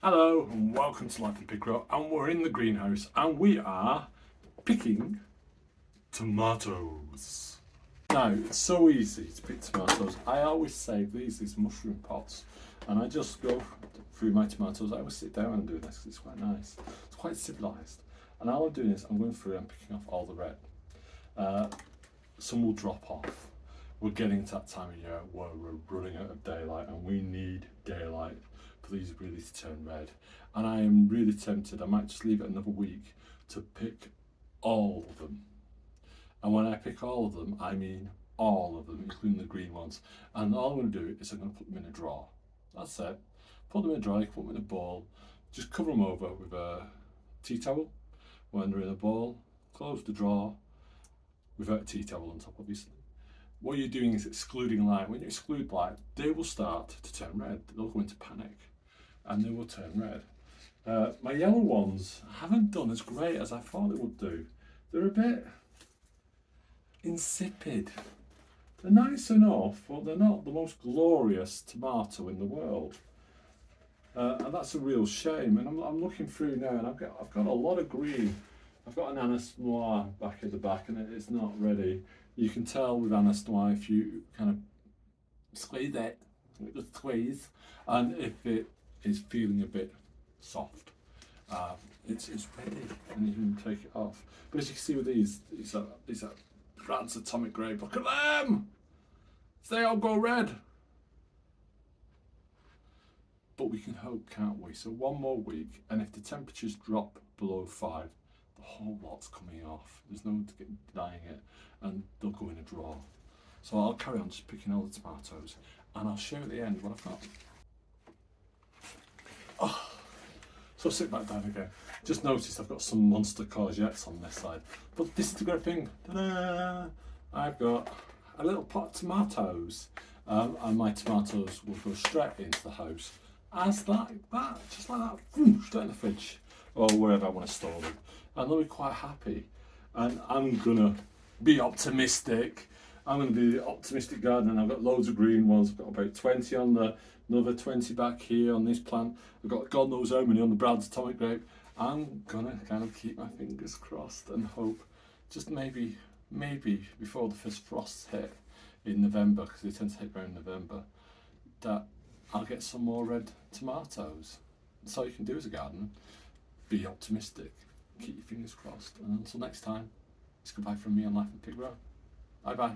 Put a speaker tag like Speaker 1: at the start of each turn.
Speaker 1: Hello and welcome to Life in Pig Row, and we're in the greenhouse and we are picking tomatoes. Now it's so easy to pick tomatoes. I always save these mushroom pots and I just go through my tomatoes. I always sit down and do this because it's quite nice. It's quite civilised. And all I'm doing is I'm going through and picking off all the red. Some will drop off. We're getting to that time of year where we're running out of daylight and we need daylight for these really to turn red. And I am really tempted, I might just leave it another week to pick all of them. And when I pick all of them, I mean all of them, including the green ones. And all I'm going to do is I'm going to put them in a drawer. That's it. Put them in a drawer, put them in a bowl, just cover them over with a tea towel when they're in a bowl, close the drawer without a tea towel on top, obviously. What you're doing is excluding light. When you exclude light, they will start to turn red. They'll go into panic and they will turn red. My yellow ones haven't done as great as I thought they would do. They're a bit insipid. They're nice enough, but they're not the most glorious tomato in the world. And that's a real shame. And I'm looking through now and I've got a lot of green. I've got an Anis Noir back at the back and it's not ready. You can tell with Anis Noir if you kind of squeeze it, just squeeze, and if it is feeling a bit soft, it's ready and you can take it off. But as you can see with these are Brad's Atomic Grape. Look at them! They all go red. But we can hope, can't we? So one more week, and if the temperatures drop below 5, the whole lot's coming off. There's no denying it, and they'll go in a drawer. So I'll carry on just picking all the tomatoes, and I'll show you at the end what I've got. Oh, so sit back down again. Just noticed I've got some monster courgettes on this side, but this is the great thing. Ta-da! I've got a little pot of tomatoes, and my tomatoes will go straight into the house, as like that, just like that, straight in the fridge or wherever I want to store them, and they'll be quite happy. And I'm gonna be optimistic. I'm gonna be the optimistic gardener. I've got loads of green ones. I've got about 20 on the, another 20 back here on this plant. I've got God knows how many on the Brad's Atomic Grape. I'm gonna kind of keep my fingers crossed and hope, just maybe before the first frosts hit in November, because they tend to hit around November, that I'll get some more red tomatoes. That's all you can do as a gardener. Be optimistic, keep your fingers crossed, and until next time, it's goodbye from me on Life in Pig Row. Bye bye.